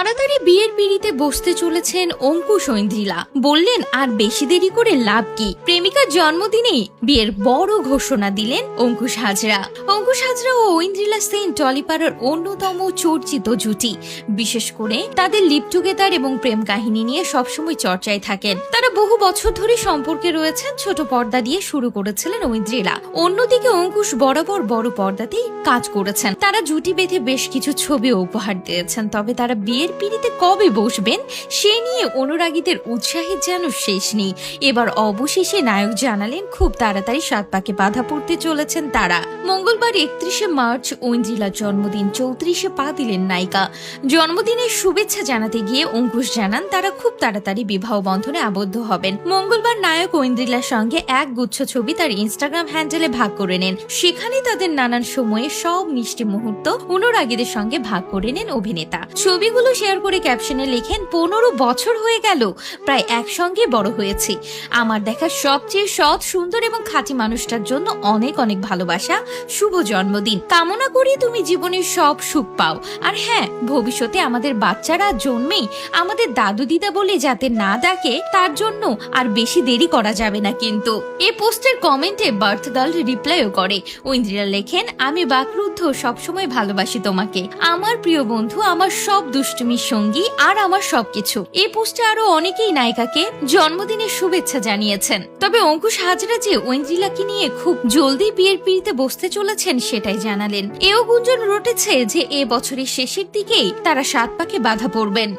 তাড়াতাড়ি বিয়ের পিঁড়িতে বসতে চলেছেন অঙ্কুশ ঐন্দ্রিলা। বললেন আর বেশি দেরি করে লাভ কি, প্রেমিকার জন্মদিনেই বিয়ের বড় ঘোষণা দিলেন অঙ্কুশ হাজরা। অঙ্কুশ হাজরা ও ঐন্দ্রিলা সেন টলিপাড়ার অন্যতম চর্চিত জুটি। বিশেষ করে তাদের লিভ টুগেদার এবং প্রেম কাহিনী নিয়ে সবসময় চর্চায় থাকেন। তারা বহু বছর ধরে সম্পর্কে রয়েছেন। ছোট পর্দা দিয়ে শুরু করেছিলেন ঐন্দ্রিলা, অন্যদিকে অঙ্কুশ বরাবর বড় পর্দাতেই কাজ করেছেন। তারা জুটি বেঁধে বেশ কিছু ছবিও উপহার দিয়েছেন। তবে তারা বিয়ের পিঁড়িতে কবে বসবেন সে নিয়ে অনুরাগীদের উৎসাহের যেন শেষ নেই। এবার অবশেষে নায়ক জানালেন খুব তাড়াতাড়ি 7 পাকে বাধা পড়তে চলেছেন তারা। মঙ্গলবার 31শে মার্চ ঐন্দ্রিলার জন্মদিন, 34শে পা দিলেন নায়িকা। জন্মদিনের শুভেচ্ছা জানাতে গিয়ে অঙ্কুশ জানান তারা খুব তাড়াতাড়ি বিবাহ বন্ধনে আবদ্ধ হবেন। মঙ্গলবার নায়ক ঐন্দ্রিলার সঙ্গে এক গুচ্ছ ছবি তার ইনস্টাগ্রাম হ্যান্ডেলে ভাগ করে নেন। সেখানে তাদের নানান সময়ে সব মিষ্টি মুহূর্ত অনুরাগীদের সঙ্গে ভাগ করে নেন অভিনেতা। ছবিগুলো শেয়ার করে ক্যাপশনে লেখেন 15 বছর হয়ে গেল, প্রায় একসঙ্গে বড় হয়েছি। আমার দেখা সবচেয়ে সৎ, সুন্দর এবং খাঁটি মানুষটার জন্য অনেক অনেক ভালোবাসা। শুভ জন্মদিন, কামনা করি তুমি জীবনের সব সুখ পাও। আর হ্যাঁ, ভবিষ্যতে আমাদের বাচ্চারা জন্মেই আমাদের দাদু দিদা বলে যাতে না ডাকে তার জন্য আর বেশি দেরি করা যাবে না কিন্তু। এই পোস্টের কমেন্টে বার্থ গার্ল রিপ্লাইও করে। ঐন্দ্রিলা লেখেন আমি বাকরুদ্ধ, সবসময় ভালোবাসি তোমাকে, আমার প্রিয় বন্ধু, আমার সব দুষ্টুমির সঙ্গী আর আমার সবকিছু। এই পোস্টে আরো অনেকেই নায়িকাকে জন্মদিনের শুভেচ্ছা জানিয়েছেন। তবে অঙ্কুশ হাজরা যে ঐন্দ্রিলাকে নিয়ে খুব জলদি বিয়ের পিঁড়িতে বসতে চলেছেন সেটাই জানালেন। এও গুঞ্জন রটেছে যে এ বছরের শেষের দিকেই তারা 7 পাকে বাধা পড়বেন।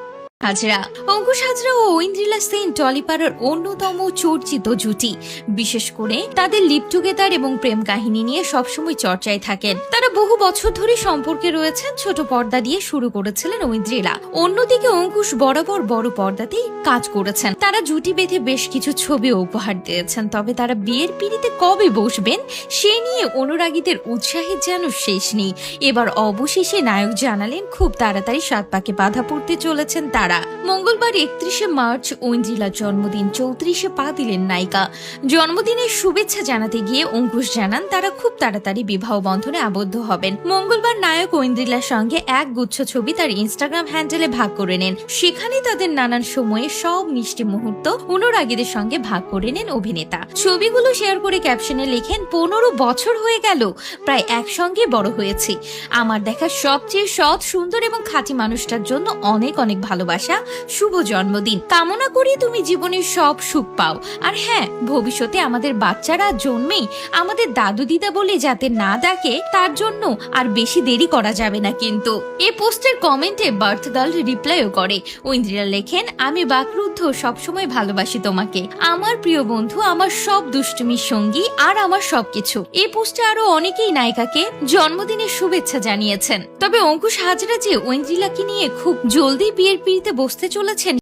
হাজরা, অঙ্কুশ হাজরা ও ঐন্দ্রিলা সেন টলিপাড়ার অন্যতম চর্চিত জুটি। বিশেষ করে তাদের লিভ টুগেদার এবং প্রেম কাহিনী নিয়ে সবসময় চর্চায় থাকেন। তারা বহু বছর ধরে সম্পর্কে রয়েছেন। ছোট পর্দা দিয়ে শুরু করেছিলেন ঐন্দ্রিলা, অন্যদিকে অঙ্কুশ বরাবর বড় পর্দাতেই কাজ করেছেন। তারা জুটি বেঁধে বেশ কিছু ছবিও উপহার দিয়েছেন। তবে তারা বিয়ের পিঁড়িতে কবে বসবেন সে নিয়ে অনুরাগীদের উৎসাহের যেন শেষ নেই। এবার অবশেষে নায়ক জানালেন খুব তাড়াতাড়ি 7 পাকে বাধা পড়তে চলেছেন তারা। মঙ্গলবার 31শে মার্চ ঐন্দ্রিলার জন্মদিন, 34শে পা দিলেন নায়িকা। জন্মদিনের শুভেচ্ছা জানাতে গিয়ে অঙ্কুশ জানান তারা খুব তাড়াতাড়ি বিবাহ বন্ধনে আবদ্ধ হবেন। মঙ্গলবার নায়ক ঐন্দ্রিলার সঙ্গে এক গুচ্ছ ছবি তার ইনস্টাগ্রাম হ্যান্ডেলে ভাগ করে নেন। সেখানে তাদের নানান সময়ে সব মিষ্টি মুহূর্ত অনুরাগীদের সঙ্গে ভাগ করে নেন অভিনেতা। ছবিগুলো শেয়ার করে ক্যাপশনে লেখেন 15 বছর হয়ে গেল, প্রায় একসঙ্গে বড় হয়েছি। আমার দেখা সবচেয়ে সৎ, সুন্দর এবং খাঁটি মানুষটার জন্য অনেক অনেক ভালোবাসা। শুভ জন্মদিন, কামনা করি তুমি জীবনের সব সুখ পাও। আর হ্যাঁ, ভবিষ্যতে আমাদের বাচ্চারা জন্মেই আমাদের দাদু দিদা বলে যাতে না ডাকে তার জন্য আর বেশি দেরি করা যাবে না কিন্তু। এই পোস্টের কমেন্টে বার্থ গার্ল রিপ্লাইও করে। ঐন্দ্রিলা লেখেন আমি বাকরুদ্ধ, সবসময় ভালোবাসি তোমাকে, আমার প্রিয় বন্ধু, আমার সব দুষ্টুমির সঙ্গী আর আমার সবকিছু। এই পোস্টে আরো অনেকেই নায়িকাকে জন্মদিনের শুভেচ্ছা জানিয়েছেন। তবে অঙ্কুশ হাজরা যে ঐন্দ্রিলাকে নিয়ে খুব জলদি বিয়ের পিঁড়িতে বসতে চলেছেন